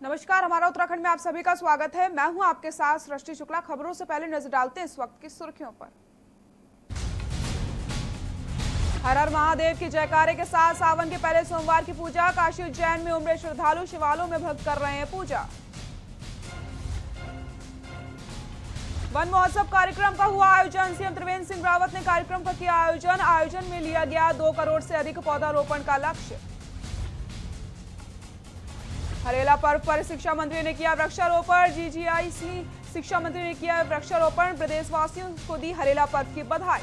नमस्कार, हमारा उत्तराखंड में आप सभी का स्वागत है। मैं हूं आपके साथ सृष्टि शुक्ला। खबरों से पहले नजर डालते हैं इस वक्त की सुर्खियों पर। हर हर महादेव के जयकारे के साथ सावन के पहले सोमवार की पूजा। काशी उज्जैन में उमड़े श्रद्धालु शिवालयों में भक्त कर रहे हैं पूजा। वन महोत्सव कार्यक्रम का हुआ आयोजन। सीएम त्रिवेंद्र सिंह रावत ने कार्यक्रम का किया आयोजन। आयोजन में लिया गया 2 करोड़ से अधिक पौधारोपण का लक्ष्य। हरेला पर्व पर शिक्षा मंत्री ने किया वृक्षारोपण। जीजीआईसी शिक्षा मंत्री ने किया वृक्षारोपण। प्रदेशवासियों को दी हरेला पर्व की बधाई।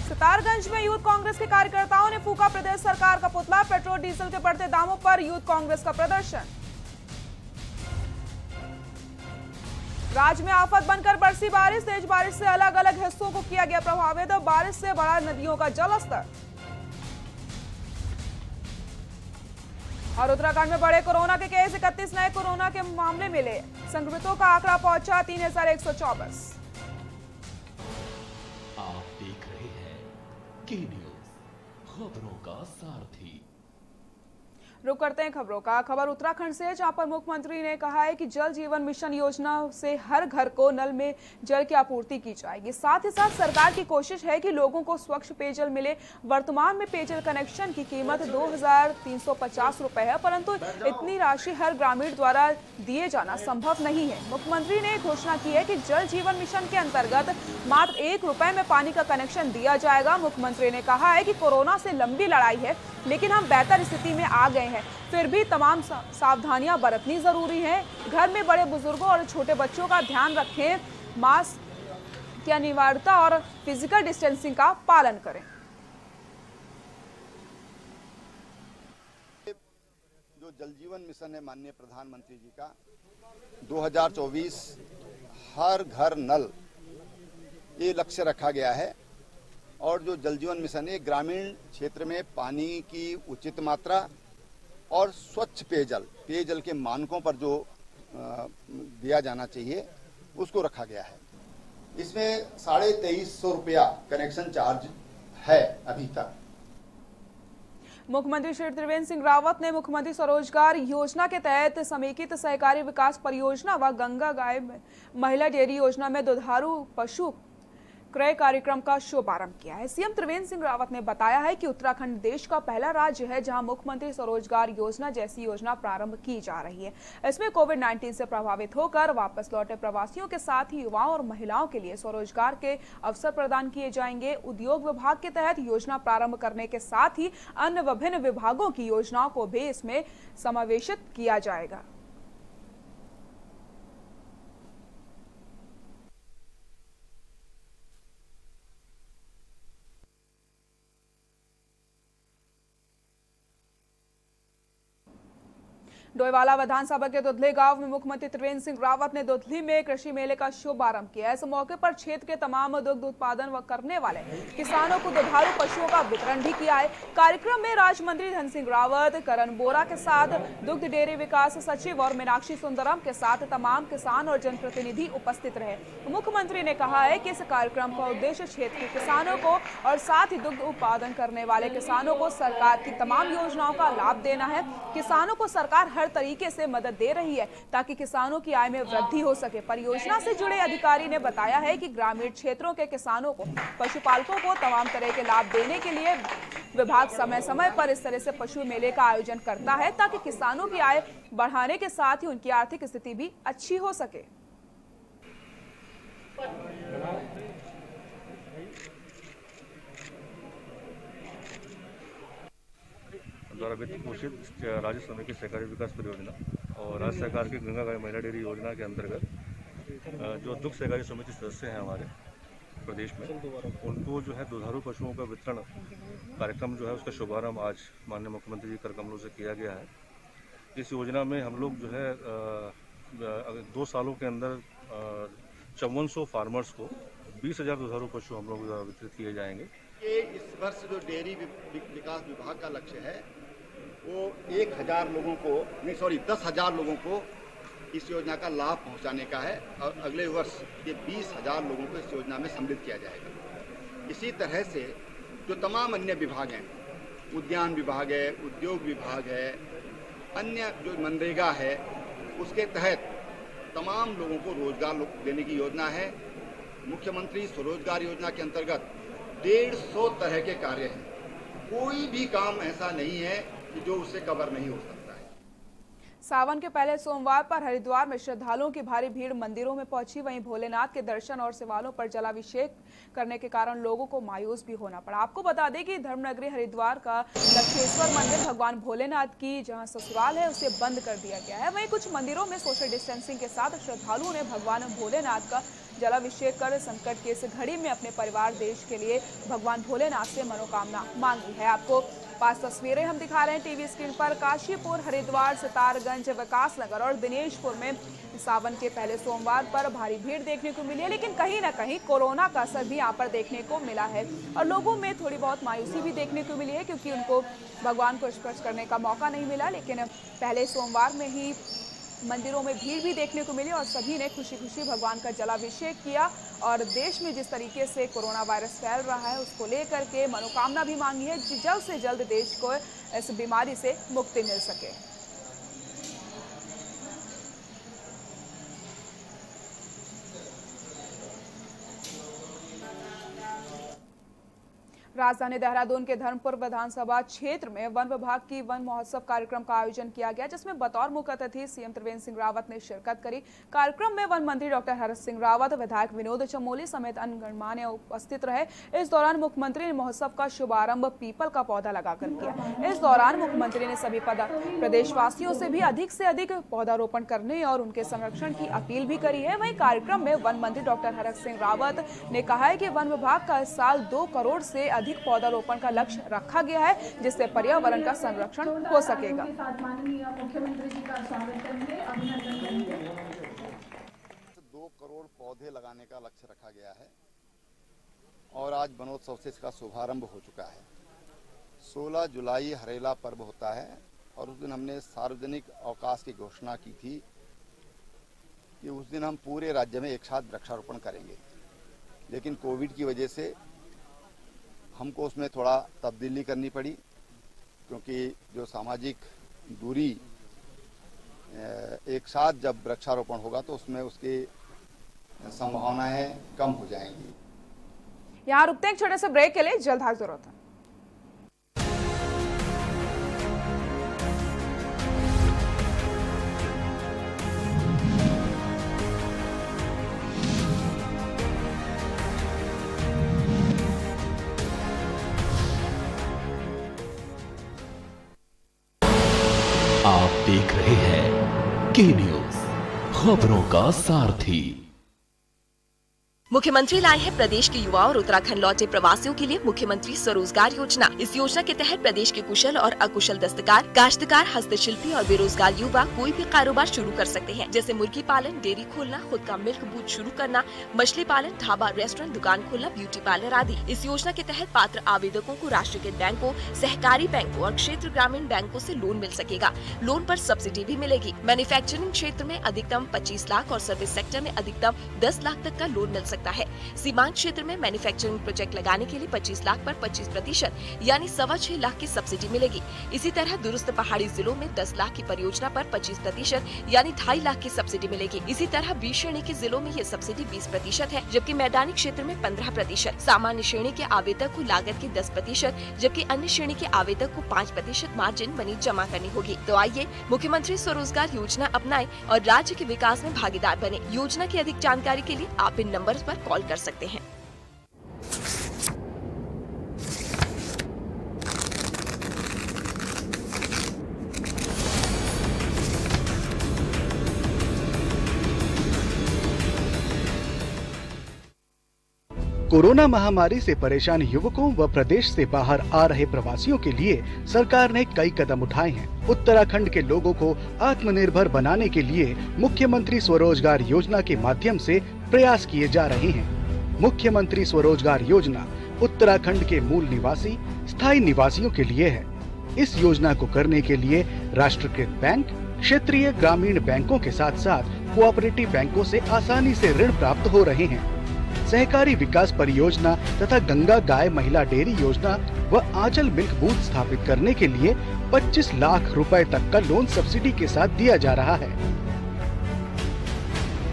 सितारगंज में यूथ कांग्रेस के कार्यकर्ताओं ने फूका प्रदेश सरकार का पुतला। पेट्रोल डीजल के बढ़ते दामों पर यूथ कांग्रेस का प्रदर्शन। राज्य में आफत बनकर बरसी बारिश। तेज बारिश से अलग अलग हिस्सों को किया गया प्रभावित। बारिश से बढ़ा नदियों का जलस्तर। और उत्तराखंड में बढ़े कोरोना के केस। 31 नए कोरोना के मामले मिले। संक्रमितों का आंकड़ा पहुंचा 3124। आप देख रहे हैं के न्यूज़, खबरों का सारथी। रुक करते हैं खबरों का। खबर उत्तराखंड से, जहां पर मुख्यमंत्री ने कहा है कि जल जीवन मिशन योजना से हर घर को नल में जल की आपूर्ति की जाएगी। साथ ही साथ सरकार की कोशिश है कि लोगों को स्वच्छ पेयजल मिले। वर्तमान में पेयजल कनेक्शन की कीमत 2350 रुपए है, परंतु इतनी राशि हर ग्रामीण द्वारा दिए जाना संभव नहीं है। मुख्यमंत्री ने घोषणा की है कि जल जीवन मिशन के अंतर्गत मात्र 1 रुपए में पानी का कनेक्शन दिया जाएगा। मुख्यमंत्री ने कहा है कि कोरोना से लंबी लड़ाई है, लेकिन हम बेहतर स्थिति में आ गए हैं। फिर भी तमाम सावधानियां बरतनी जरूरी है। घर में बड़े बुजुर्गों और छोटे बच्चों का ध्यान रखें। मास्क की अनिवार्यता और फिजिकल डिस्टेंसिंग का पालन करें। जो जल जीवन मिशन है माननीय प्रधानमंत्री जी का 2024 हर घर नल, ये लक्ष्य रखा गया है। और जो जल जीवन मिशन है ग्रामीण क्षेत्र में पानी की उचित मात्रा और स्वच्छ पेयजल के मानकों पर जो दिया जाना चाहिए उसको रखा गया है। इसमें 2350 रुपया कनेक्शन चार्ज है अभी तक। मुख्यमंत्री श्री त्रिवेंद्र सिंह रावत ने मुख्यमंत्री स्वरोजगार योजना के तहत समेकित सहकारी विकास परियोजना व गंगा गाय महिला डेयरी योजना में दुधारू पशु क्रय कार्यक्रम का शुभारंभ किया है। सीएम त्रिवेंद्र सिंह रावत ने बताया है कि उत्तराखंड देश का पहला राज्य है जहां मुख्यमंत्री स्वरोजगार योजना जैसी योजना प्रारंभ की जा रही है। इसमें कोविड-19 से प्रभावित होकर वापस लौटे प्रवासियों के साथ ही युवाओं और महिलाओं के लिए स्वरोजगार के अवसर प्रदान किए जाएंगे। उद्योग विभाग के तहत योजना प्रारंभ करने के साथ ही अन्य विभिन्न विभागों की योजनाओं को भी इसमें समावेशित किया जाएगा। डोईवाला विधानसभा के दुधली गांव में मुख्यमंत्री त्रिवेंद्र सिंह रावत ने दुधली में कृषि मेले का शुभारंभ किया। इस मौके पर क्षेत्र के तमाम दुग्ध उत्पादन करने वाले किसानों को दुधारू पशुओं का वितरण भी किया है। कार्यक्रम में राज्य मंत्री धन सिंह रावत, करण बोरा के साथ दुग्ध डेयरी विकास सचिव और मीनाक्षी सुंदरम के साथ तमाम किसान और जनप्रतिनिधि उपस्थित रहे। मुख्यमंत्री ने कहा है कि इस कार्यक्रम का उद्देश्य क्षेत्र के किसानों को और साथ ही दुग्ध उत्पादन करने वाले किसानों को सरकार की तमाम योजनाओं का लाभ देना है। किसानों को सरकार हर तरीके से मदद दे रही है ताकि किसानों की आय में वृद्धि हो सके। परियोजना से जुड़े अधिकारी ने बताया है कि ग्रामीण क्षेत्रों के किसानों को, पशुपालकों को तमाम तरह के लाभ देने के लिए विभाग समय समय पर इस तरह से पशु मेले का आयोजन करता है ताकि किसानों की आय बढ़ाने के साथ ही उनकी आर्थिक स्थिति भी अच्छी हो सके। द्वारा वित्त पोषित राज्य समेकित सहकारी विकास परियोजना और राज्य सरकार की गंगा गाय महिला डेयरी योजना के अंतर्गत जो दुग्ध सहकारी समिति सदस्य हैं हमारे प्रदेश में, उनको जो है दुधारू पशुओं का वितरण कार्यक्रम जो है उसका शुभारंभ आज माननीय मुख्यमंत्री जी कर कमलों से किया गया है। इस योजना में हम लोग जो है 2 सालों के अंदर 5400 फार्मर्स को 20,000 दुधारू पशु हम लोग वितरित किए जाएंगे। इस वर्ष जो डेयरी विकास विभाग का लक्ष्य है वो 10,000 लोगों को 10,000 लोगों को इस योजना का लाभ पहुंचाने का है और अगले वर्ष ये 20,000 लोगों को इस योजना में सम्मिलित किया जाएगा। इसी तरह से जो तमाम अन्य विभाग हैं, उद्यान विभाग है, उद्योग विभाग है अन्य जो मनरेगा है उसके तहत तमाम लोगों को रोजगार देने की योजना है। मुख्यमंत्री स्वरोजगार योजना के अंतर्गत 150 तरह के कार्य हैं। कोई भी काम ऐसा नहीं है कि जो उससे कवर नहीं हो सकता है। सावन के पहले सोमवार पर हरिद्वार में श्रद्धालुओं की भारी भीड़ मंदिरों में पहुंची। वहीं भोलेनाथ के दर्शन और शिवालयों पर जलाभिषेक करने के कारण लोगों को मायूस भी होना पड़ा। आपको बता दें कि धर्मनगरी हरिद्वार का दक्षेश्वर मंदिर भगवान भोलेनाथ की जहां ससुराल है उसे बंद कर दिया गया है। वहीं कुछ मंदिरों में सोशल डिस्टेंसिंग के साथ श्रद्धालुओं ने भगवान भोलेनाथ का जलाभिषेक कर संकट की इस घड़ी में अपने परिवार देश के लिए भगवान भोलेनाथ से मनोकामना मांगी है। आपको 5 तस्वीरें हम दिखा रहे हैं टीवी स्क्रीन पर। काशीपुर, हरिद्वार, सितारगंज, विकासनगर और दिनेशपुर में सावन के पहले सोमवार पर भारी भीड़ देखने को मिली है, लेकिन कहीं ना कहीं कोरोना का असर भी यहाँ पर देखने को मिला है और लोगों में थोड़ी बहुत मायूसी भी देखने को मिली है क्योंकि उनको भगवान को स्पर्श करने का मौका नहीं मिला। लेकिन पहले सोमवार में ही मंदिरों में भीड़ भी देखने को मिली और सभी ने खुशी खुशी भगवान का जलाभिषेक किया और देश में जिस तरीके से कोरोना वायरस फैल रहा है उसको लेकर के मनोकामना भी मांगी है कि जल्द से जल्द देश को इस बीमारी से मुक्ति मिल सके। राजधानी देहरादून के धर्मपुर विधानसभा क्षेत्र में वन विभाग की वन महोत्सव कार्यक्रम का आयोजन किया गया, जिसमें बतौर मुख्य अतिथि सीएम त्रिवेंद्र सिंह रावत ने शिरकत करी। कार्यक्रम में वन मंत्री डॉक्टर हरक सिंह रावत, विधायक विनोद चमोली समेत अन्य गणमान्य उपस्थित रहे। इस दौरान मुख्यमंत्री ने महोत्सव का शुभारंभ पीपल का पौधा लगाकर किया। इस दौरान मुख्यमंत्री ने सभी प्रदेशवासियों से भी अधिक पौधारोपण करने और उनके संरक्षण की अपील भी करी है। वहीं कार्यक्रम में वन मंत्री डॉक्टर हरक सिंह रावत ने कहा है कि वन विभाग का इस साल 2 करोड़ से अधिक पौधारोपण का लक्ष्य रखा गया है, जिससे पर्यावरण का संरक्षण हो सकेगा। मुख्यमंत्री जी का स्वागत करेंगे, अभिनंदन करेंगे। 2 करोड़ पौधे लगाने का लक्ष्य रखा गया है और आज वनोत्सव से इसका शुभारंभ हो चुका है। 16 जुलाई हरेला पर्व होता है और उस दिन हमने सार्वजनिक अवकाश की घोषणा की थी कि उस दिन हम पूरे राज्य में एक साथ वृक्षारोपण करेंगे, लेकिन कोविड की वजह से हमको उसमें थोड़ा तब्दीली करनी पड़ी क्योंकि जो सामाजिक दूरी एक साथ जब वृक्षारोपण होगा तो उसमें उसकी संभावनाएं कम हो जाएंगी। यहाँ रुकते हैं एक छोटे से ब्रेक के लिए, जल्द हाजिर होता है। आप देख रहे हैं के न्यूज, खबरों का सारथी। मुख्यमंत्री लाए हैं प्रदेश के युवा और उत्तराखंड लौटे प्रवासियों के लिए मुख्यमंत्री स्वरोजगार योजना। इस योजना के तहत प्रदेश के कुशल और अकुशल दस्तकार, काश्तकार, हस्तशिल्पी और बेरोजगार युवा कोई भी कारोबार शुरू कर सकते हैं, जैसे मुर्गी पालन, डेयरी खोलना, खुद का मिल्क बूथ शुरू करना, मछली पालन, ढाबा, रेस्टोरेंट, दुकान खोलना, ब्यूटी पार्लर आदि। इस योजना के तहत पात्र आवेदकों को राष्ट्रीयकृत बैंकों, सहकारी बैंकों और क्षेत्र ग्रामीण बैंकों से लोन मिल सकेगा। लोन पर सब्सिडी भी मिलेगी। मैन्युफैक्चरिंग क्षेत्र में अधिकतम 25 लाख और सर्विस सेक्टर में अधिकतम 10 लाख तक का लोन मिल सकता है। सीमांत क्षेत्र में मैन्युफैक्चरिंग प्रोजेक्ट लगाने के लिए 25 लाख पर 25% यानी 6.25 लाख की सब्सिडी मिलेगी। इसी तरह दूरस्थ पहाड़ी जिलों में 10 लाख की परियोजना पर 25% यानी 2.5 लाख की सब्सिडी मिलेगी। इसी तरह बी श्रेणी के जिलों में ये सब्सिडी 20% है, जबकि मैदानी क्षेत्र में 15%। सामान्य श्रेणी के आवेदक को लागत की 10%, जबकि अन्य श्रेणी के आवेदक को 5% मार्जिन मनी जमा करनी होगी। तो आइए मुख्यमंत्री स्वरोजगार योजना अपनाएं और राज्य के विकास में भागीदार बने। योजना की अधिक जानकारी के लिए आप इन नंबर पर कॉल कर सकते हैं। कोरोना महामारी से परेशान युवकों व प्रदेश से बाहर आ रहे प्रवासियों के लिए सरकार ने कई कदम उठाए हैं। उत्तराखंड के लोगों को आत्मनिर्भर बनाने के लिए मुख्यमंत्री स्वरोजगार योजना के माध्यम से प्रयास किए जा रहे हैं। मुख्यमंत्री स्वरोजगार योजना उत्तराखंड के मूल निवासी स्थायी निवासियों के लिए है। इस योजना को करने के लिए राष्ट्रीयकृत बैंक, क्षेत्रीय ग्रामीण बैंकों के साथ साथ कोऑपरेटिव बैंकों से आसानी से ऋण प्राप्त हो रहे हैं। सहकारी विकास परियोजना तथा गंगा गाय महिला डेयरी योजना व आंचल मिल्क बूथ स्थापित करने के लिए 25 लाख रुपए तक का लोन सब्सिडी के साथ दिया जा रहा है।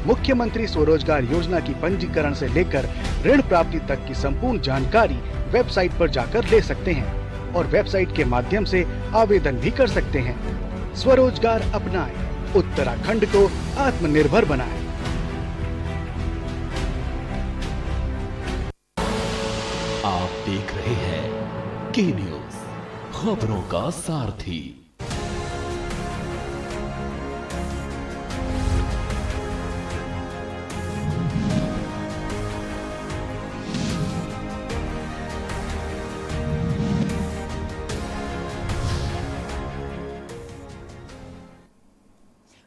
मुख्यमंत्री स्वरोजगार योजना की पंजीकरण से लेकर ऋण प्राप्ति तक की संपूर्ण जानकारी वेबसाइट पर जाकर ले सकते हैं और वेबसाइट के माध्यम से आवेदन भी कर सकते हैं। स्वरोजगार अपनाएं, उत्तराखंड को आत्मनिर्भर बनाएं। आप देख रहे हैं के न्यूज, खबरों का सारथी।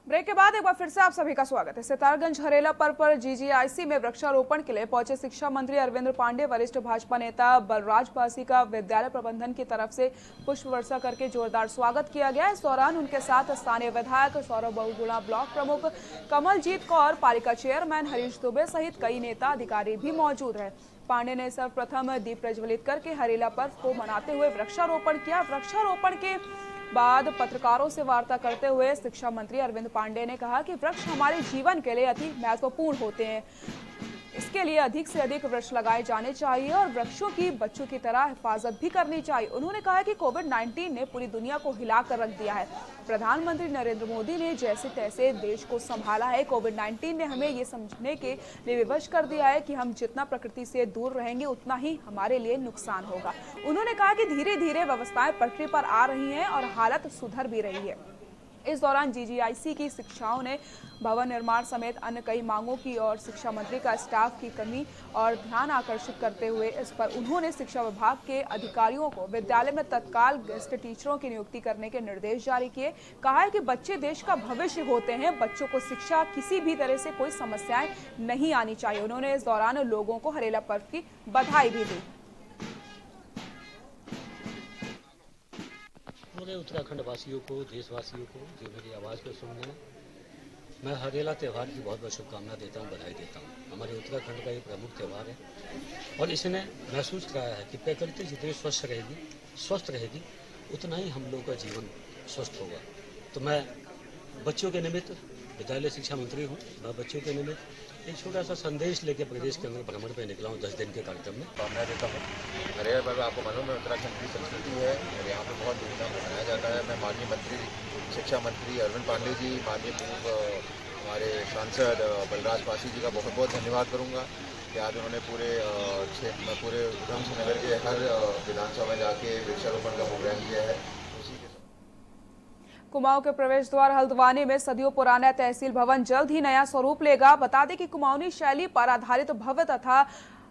ब्रेक के बाद एक बार फिर से आप सभी का स्वागत है। सितारगंज हरेला पर्व पर जीजीआईसी में वृक्षारोपण के लिए पहुंचे शिक्षा मंत्री अरविंद पांडे, वरिष्ठ भाजपा नेता बलराज पासी का विद्यालय प्रबंधन की तरफ से पुष्प वर्षा करके जोरदार स्वागत किया गया। इस दौरान उनके साथ स्थानीय विधायक सौरभ बहुगुणा, ब्लॉक प्रमुख कमलजीत कौर, पालिका चेयरमैन हरीश दुबे सहित कई नेता अधिकारी भी मौजूद रहे। पांडे ने सर्वप्रथम दीप प्रज्वलित करके हरेला पर्व को मनाते हुए वृक्षारोपण किया। वृक्षारोपण के बाद पत्रकारों से वार्ता करते हुए शिक्षा मंत्री अरविंद पांडे ने कहा कि वृक्ष हमारे जीवन के लिए अति महत्वपूर्ण होते हैं। इसके लिए अधिक से अधिक वृक्ष लगाए जाने चाहिए और वृक्षों की बच्चों की तरह हिफाजत भी करनी चाहिए। उन्होंने कहा कि कोविड-19 ने पूरी दुनिया को हिलाकर रख दिया है। प्रधानमंत्री नरेंद्र मोदी ने जैसे तैसे देश को संभाला है। कोविड-19 ने हमें ये समझने के लिए विवश कर दिया है कि हम जितना प्रकृति से दूर रहेंगे उतना ही हमारे लिए नुकसान होगा। उन्होंने कहा कि धीरे धीरे व्यवस्थाएं पटरी पर आ रही हैं और हालत सुधर भी रही है। इस दौरान जीजीआईसी की शिक्षाओं ने भवन निर्माण समेत अन्य कई मांगों की और शिक्षा मंत्री का स्टाफ की कमी और ध्यान आकर्षित करते हुए इस पर उन्होंने शिक्षा विभाग के अधिकारियों को विद्यालय में तत्काल गेस्ट टीचरों की नियुक्ति करने के निर्देश जारी किए। कहा है कि बच्चे देश का भविष्य होते हैं, बच्चों को शिक्षा किसी भी तरह से कोई समस्याएं नहीं आनी चाहिए। उन्होंने इस दौरान लोगों को हरेला पर्व की बधाई भी दी। पूरे उत्तराखंड वासियों को, देशवासियों को जो मेरी आवाज़ को सुन रहे हैं, मैं हरेला त्यौहार की बहुत बहुत शुभकामना देता हूँ, बधाई देता हूँ। हमारे उत्तराखंड का ये प्रमुख त्यौहार है और इसने महसूस कराया है कि प्रकृति जितनी स्वस्थ रहेगी उतना ही हम लोगों का जीवन स्वस्थ होगा। तो मैं बच्चों के निमित्त विद्यालय शिक्षा मंत्री हूँ, मैं बच्चों के निमित्त एक छोटा सा संदेश लेके प्रदेश के अंदर भ्रमण पे निकला हूँ 10 दिन के कार्यक्रम में। कामना देता हूँ। हरेला पर्व आपको मालूम है उत्तराखंड की संस्कृति है और यहाँ पे बहुत धूमधाम से मनाया जाता है। मैं माननीय मंत्री, शिक्षा मंत्री अरविंद पांडे जी, माननीय पूर्व हमारे सांसद बलराज पासी जी का बहुत बहुत धन्यवाद करूँगा कि आज उन्होंने पूरे उधमसिंह नगर के हर विधानसभा में जाके वृक्षारोपण का प्रोग्राम किया है। कुमाऊं के प्रवेश द्वार हल्द्वानी में सदियों पुराना तहसील भवन जल्द ही नया स्वरूप लेगा। बता दें कि कुमाऊनी शैली पर आधारित भव्य तथा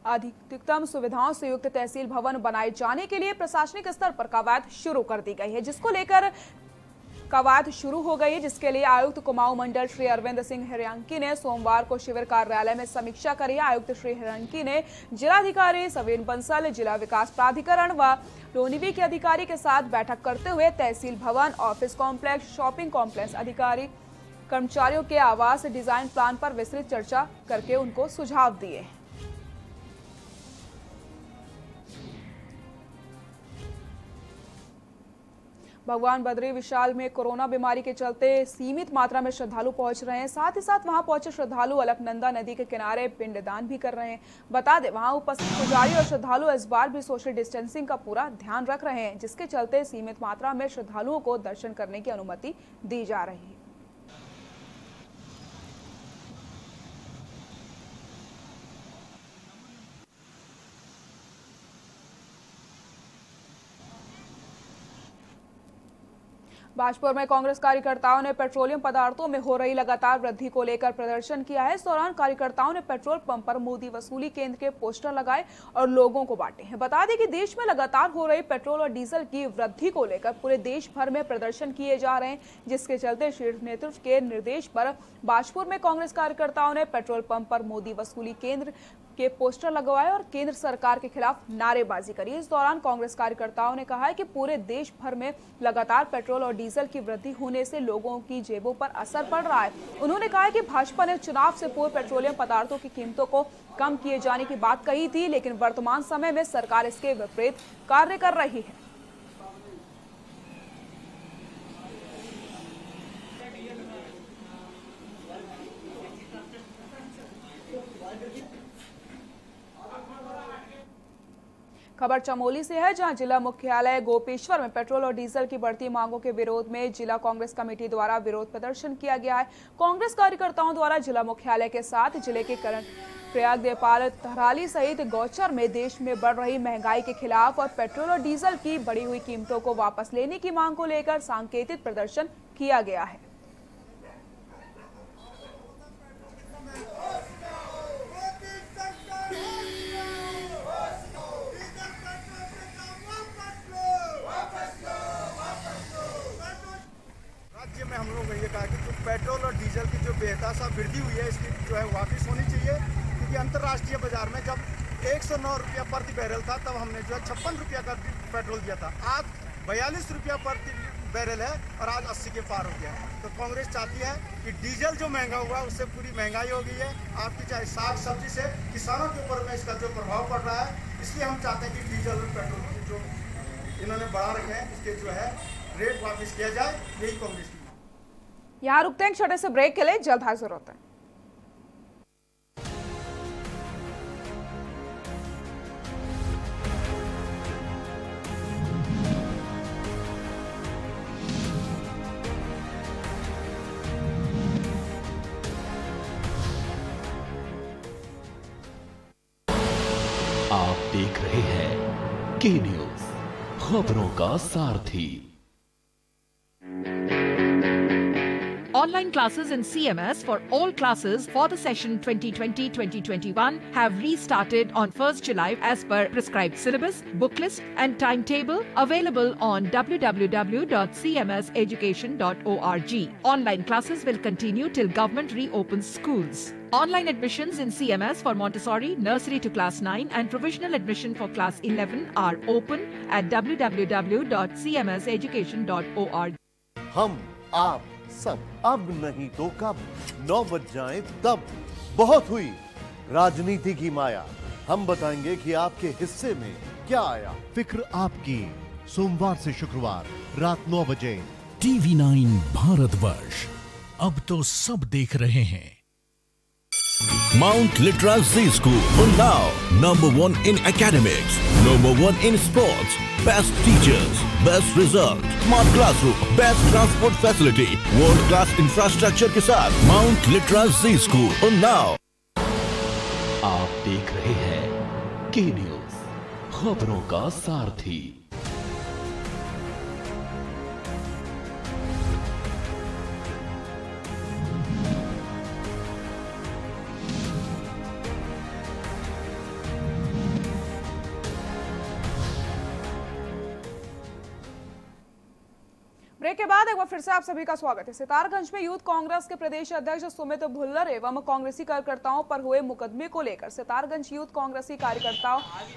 अधिकतम सुविधाओं से युक्त तहसील भवन बनाए जाने के लिए प्रशासनिक स्तर पर कवायद शुरू कर दी गई है, जिसके लिए आयुक्त कुमाऊं मंडल श्री अरविंद सिंह हिरयांकी ने सोमवार को शिविर कार्यालय में समीक्षा करी। आयुक्त श्री हिरयांकी ने जिलाधिकारी सवीन बंसल, जिला विकास प्राधिकरण व लोनिवी के अधिकारी के साथ बैठक करते हुए तहसील भवन, ऑफिस कॉम्प्लेक्स, शॉपिंग कॉम्प्लेक्स, अधिकारी कर्मचारियों के आवास डिजाइन प्लान पर विस्तृत चर्चा करके उनको सुझाव दिए। भगवान बद्री विशाल में कोरोना बीमारी के चलते सीमित मात्रा में श्रद्धालु पहुंच रहे हैं। साथ ही साथ वहां पहुंचे श्रद्धालु अलकनंदा नदी के किनारे पिंडदान भी कर रहे हैं। बता दें वहां उपस्थित पुजारी और श्रद्धालु इस बार भी सोशल डिस्टेंसिंग का पूरा ध्यान रख रहे हैं, जिसके चलते सीमित मात्रा में श्रद्धालुओं को दर्शन करने की अनुमति दी जा रही है। बाजपुर में कांग्रेस कार्यकर्ताओं ने पेट्रोलियम पदार्थों में हो रही लगातार वृद्धि को लेकर प्रदर्शन किया है। इस दौरान कार्यकर्ताओं ने पेट्रोल पंप पर मोदी वसूली केंद्र के पोस्टर लगाए और लोगों को बांटे हैं। बता दें कि देश में लगातार हो रही पेट्रोल और डीजल की वृद्धि को लेकर पूरे देश भर में प्रदर्शन किए जा रहे हैं, जिसके चलते शीर्ष नेतृत्व के निर्देश पर बाजपुर में कांग्रेस कार्यकर्ताओं ने पेट्रोल पंप पर मोदी वसूली केंद्र के पोस्टर लगवाए और केंद्र सरकार के खिलाफ नारेबाजी करी। इस दौरान कांग्रेस कार्यकर्ताओं ने कहा है कि पूरे देश भर में लगातार पेट्रोल और डीजल की वृद्धि होने से लोगों की जेबों पर असर पड़ रहा है। उन्होंने कहा है कि भाजपा ने चुनाव से पूर्व पेट्रोलियम पदार्थों की कीमतों को कम किए जाने की बात कही थी, लेकिन वर्तमान समय में सरकार इसके विपरीत कार्य कर रही है। खबर चमोली से है, जहां जिला मुख्यालय गोपेश्वर में पेट्रोल और डीजल की बढ़ती मांगों के विरोध में जिला कांग्रेस कमेटी द्वारा विरोध प्रदर्शन किया गया है। कांग्रेस कार्यकर्ताओं द्वारा जिला मुख्यालय के साथ जिले के प्रयाग देपाल तराली सहित गौचर में देश में बढ़ रही महंगाई के खिलाफ और पेट्रोल और डीजल की बढ़ी हुई कीमतों को वापस लेने की मांग को लेकर सांकेतिक प्रदर्शन किया गया है। राज्य में हम लोग ने ये कहा कि जो पेट्रोल और डीजल की जो बेतहाशा वृद्धि हुई है, इसकी जो है वापस होनी चाहिए, क्योंकि अंतर्राष्ट्रीय बाजार में जब 109 रुपया प्रति बैरल था तब हमने जो है 56 रुपया का पेट्रोल दिया था। आज 42 रुपया प्रति बैरल है और आज 80 के पार हो गया है। तो कांग्रेस चाहती है कि डीजल जो महंगा हुआ है उससे पूरी महंगाई हो गई है। आपकी चाहे साग सब्जी से किसानों के ऊपर में इसका जो प्रभाव पड़ रहा है, इसलिए हम चाहते हैं कि डीजल और पेट्रोल की जो इन्होंने बढ़ा रखे हैं इसके जो है रेट वापस किया जाए, यही कांग्रेस की। यहाँ रुकते हैं छोटे से ब्रेक के लिए, जल्द हाजिर होते हैं। आप देख रहे हैं के न्यूज, खबरों का सारथी। Online classes in CMS for all classes for the session 2020-2021 have restarted on 1st July as per prescribed syllabus, book list and timetable available on www.cmseducation.org. Online classes will continue till government reopens schools. Online admissions in CMS for Montessori, nursery to class 9 and provisional admission for class 11 are open at www.cmseducation.org. हम आप सब अब नहीं तो कब, 9 बज जाए तब। बहुत हुई राजनीति की माया, हम बताएंगे कि आपके हिस्से में क्या आया। फिक्र आपकी, सोमवार से शुक्रवार रात 9 बजे TV 9 भारतवर्ष, अब तो सब देख रहे हैं। Mount Litra Z School, Unnao, #1 in academics, #1 in sports, best teachers, best result, smart classroom, best transport facility, world class infrastructure के साथ Mount Litra Z School, Unnao। आप देख रहे हैं के न्यूज, खबरों का सारथी। ब्रेक के बाद एक बार फिर से आप सभी का स्वागत है। सितारगंज में यूथ कांग्रेस के प्रदेश अध्यक्ष सुमित भुल्लर एवं कांग्रेसी कार्यकर्ताओं पर हुए मुकदमे को लेकर सितारगंज यूथ कांग्रेसी कार्यकर्ता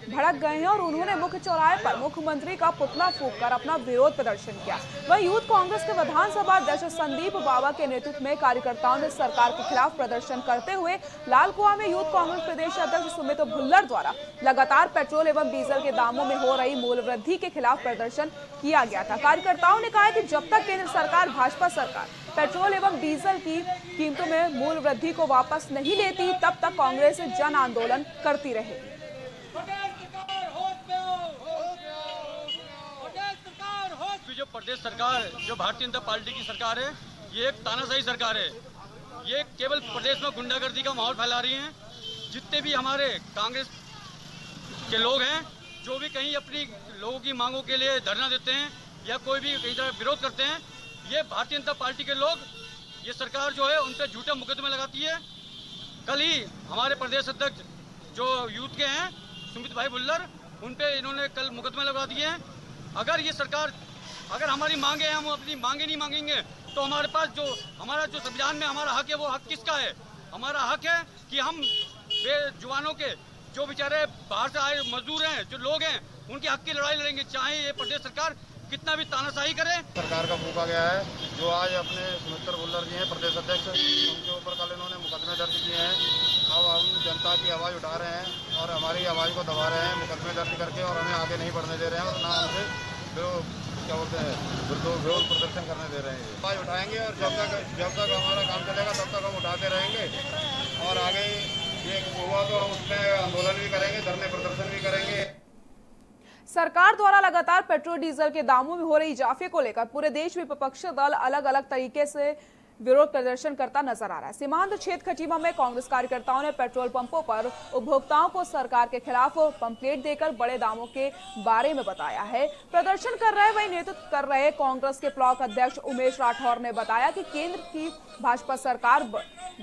भड़क गए हैं और उन्होंने मुख्य चौराहे पर मुख्यमंत्री का पुतला फूंककर अपना विरोध प्रदर्शन किया। वहीं यूथ कांग्रेस के विधानसभा अध्यक्ष संदीप बाबा के नेतृत्व में कार्यकर्ताओं ने सरकार के खिलाफ प्रदर्शन करते हुए लालकुआं में यूथ कांग्रेस प्रदेश अध्यक्ष सुमित भुल्लर द्वारा लगातार पेट्रोल एवं डीजल के दामों में हो रही मूल्य वृद्धि के खिलाफ प्रदर्शन किया गया था। कार्यकर्ताओं ने कहा कि जब तक केंद्र सरकार भाजपा सरकार पेट्रोल एवं डीजल की कीमतों में मूल्य वृद्धि को वापस नहीं लेती, तब तक कांग्रेस जन आंदोलन करती रहेगी। जो प्रदेश सरकार, जो भारतीय जनता पार्टी की सरकार है, ये एक तानाशाही सरकार है। ये केवल प्रदेश में गुंडागर्दी का माहौल फैला रही है। जितने भी हमारे कांग्रेस के लोग हैं, जो भी कहीं अपनी लोगों की मांगों के लिए धरना देते हैं या कोई भी कहीं तरह विरोध करते हैं, ये भारतीय जनता पार्टी के लोग, ये सरकार जो है उन पर झूठे मुकदमे लगाती है। कल ही हमारे प्रदेश अध्यक्ष जो यूथ के हैं सुमित भाई भुल्लर, उन पे इन्होंने कल मुकदमे लगा दिए हैं। अगर ये सरकार, अगर हमारी मांगे हैं, हम अपनी मांगे नहीं मांगेंगे तो हमारे पास जो हमारा जो संविधान में हमारा हक है, वो हक किसका है? हमारा हक है कि हम बेजुबानों के, जो बेचारे बाहर से आए मजदूर हैं, जो लोग हैं, उनके हक की लड़ाई लड़ेंगे, चाहे ये प्रदेश सरकार कितना भी तानाशाही करे। सरकार का फूका गया है। जो आज अपने सुमित भुल्लर जी हैं प्रदेश अध्यक्ष, उनके ऊपर कल इन्होंने मुकदमे दर्ज किए हैं। अब हम जनता की आवाज़ उठा रहे हैं और हमारी आवाज़ को दबा रहे हैं मुकदमे दर्ज करके, और हमें आगे नहीं बढ़ने दे रहे हैं और ना हमसे क्या बोलते हैं विरोध प्रदर्शन करने दे रहे हैं। आवाज़ उठाएंगे और जब तक हमारा काम चलेगा तब तक हम उठाते रहेंगे और आगे ये हुआ तो हम उसमें आंदोलन भी करेंगे, धरने प्रदर्शन भी करेंगे। सरकार द्वारा लगातार पेट्रोल डीजल के दामों में हो रही इजाफे को लेकर पूरे देश में विपक्षी दल अलग अलग तरीके से विरोध प्रदर्शन करता नजर आ रहा है। सीमांत क्षेत्र खटीमा में कांग्रेस कार्यकर्ताओं ने पेट्रोल पंपों पर उपभोक्ताओं को सरकार के खिलाफ पंपलेट देकर बड़े दामों के बारे में बताया है। प्रदर्शन कर रहे वही नेतृत्व कर रहे कांग्रेस के ब्लॉक अध्यक्ष उमेश राठौर ने बताया कि केंद्र की भाजपा सरकार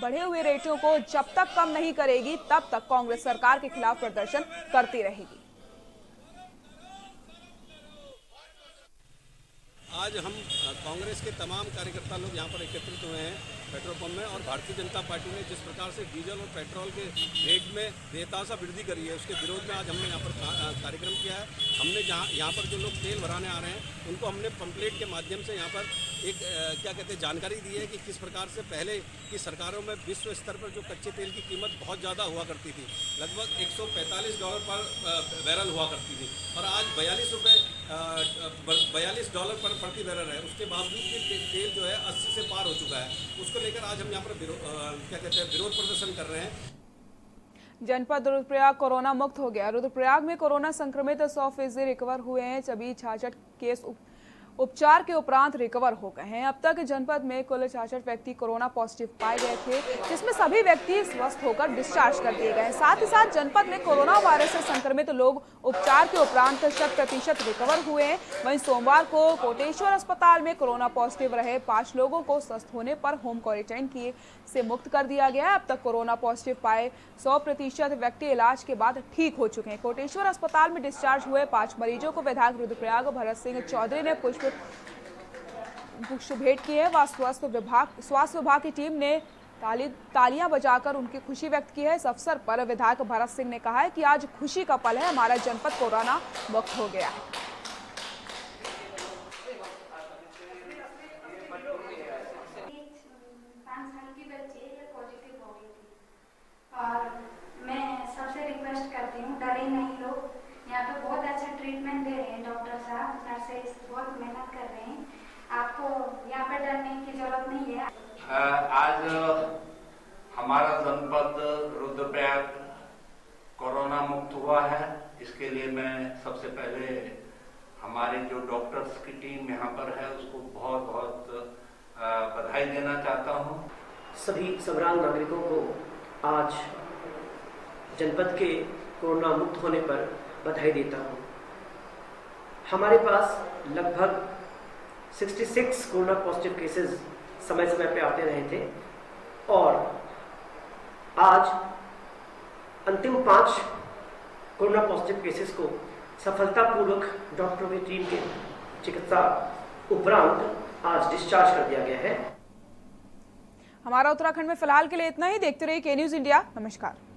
बढ़े हुए रेटों को जब तक कम नहीं करेगी तब तक कांग्रेस सरकार के खिलाफ प्रदर्शन करती रहेगी। आज हम कांग्रेस के तमाम कार्यकर्ता लोग यहाँ पर एकत्रित हुए हैं पेट्रोल पंप में, और भारतीय जनता पार्टी ने जिस प्रकार से डीजल और पेट्रोल के रेट में बेतहाशा वृद्धि करी है उसके विरोध में आज हमने यहाँ पर कार्यक्रम किया है। हमने यहाँ पर जो लोग तेल भराने आ रहे हैं उनको हमने पंपलेट के माध्यम से यहाँ पर एक क्या कहते हैं जानकारी दी है कि किस प्रकार से पहले की सरकारों में विश्व स्तर पर जो कच्चे तेल की कीमत बहुत ज़्यादा हुआ करती थी, लगभग $145 पर बैरल हुआ करती थी, और आज $42 पर प्रति बैरल है। उसके बावजूद भी तेल जो है 80 से पार हो चुका है। उसको लेकर आज हम यहाँ पर क्या कहते हैं विरोध प्रदर्शन कर रहे हैं। जनपद रुद्रप्रयाग कोरोना मुक्त हो गया। रुद्रप्रयाग में कोरोना संक्रमित 100% रिकवर हुए हैं। सभी 66 केस उपचार के उपरांत रिकवर हो गए हैं। अब तक जनपद में कुल 66 व्यक्ति कोरोना पॉजिटिव पाए गए थे, जिसमें सभी व्यक्ति स्वस्थ होकर डिस्चार्ज कर दिए गए। साथ ही साथ जनपद में कोरोना वायरस से संक्रमित लोग उपचार के उपरांत 100% रिकवर हुए हैं। वहीं सोमवार को कोटेश्वर अस्पताल में कोरोना पॉजिटिव रहे 5 लोगों को स्वस्थ होने पर होम क्वारंटाइन किए से मुक्त कर दिया गया है। अब तक कोरोना पॉजिटिव पाए 100% व्यक्ति इलाज के बाद ठीक हो चुके हैं। कोटेश्वर अस्पताल में डिस्चार्ज हुए 5 मरीजों को विधायक रुद्रप्रयाग भरत सिंह चौधरी ने पुष्प भेंट की है। वह स्वास्थ्य विभाग की टीम ने तालियां बजाकर उनकी खुशी व्यक्त की है। इस अवसर पर विधायक भरत सिंह ने कहा है कि आज खुशी का पल है, हमारा जनपद कोरोना मुक्त हो गया है। और मैं सबसे रिक्वेस्ट करती हूँ, डरे नहीं लोग, यहाँ पे बहुत अच्छा ट्रीटमेंट दे रहे हैं डॉक्टर साहब, नर्सेस बहुत मेहनत कर रहे हैं। आपको यहाँ पे डरने की जरूरत नहीं है। आज हमारा जनपद रुद्रप्रयाग कोरोना मुक्त हुआ है। इसके लिए मैं सबसे पहले हमारे जो डॉक्टर्स की टीम यहाँ पर है उसको बहुत बहुत बधाई देना चाहता हूँ। सभी संग्राम नागरिकों को आज जनपद के कोरोना मुक्त होने पर बधाई देता हूँ। हमारे पास लगभग 66 कोरोना पॉजिटिव केसेस समय समय पे आते रहे थे, और आज अंतिम 5 कोरोना पॉजिटिव केसेस को सफलतापूर्वक डॉक्टरों की टीम के चिकित्सा उपरांत आज डिस्चार्ज कर दिया गया है। हमारा उत्तराखंड में फिलहाल के लिए इतना ही। देखते रहिए के न्यूज़ इंडिया। नमस्कार।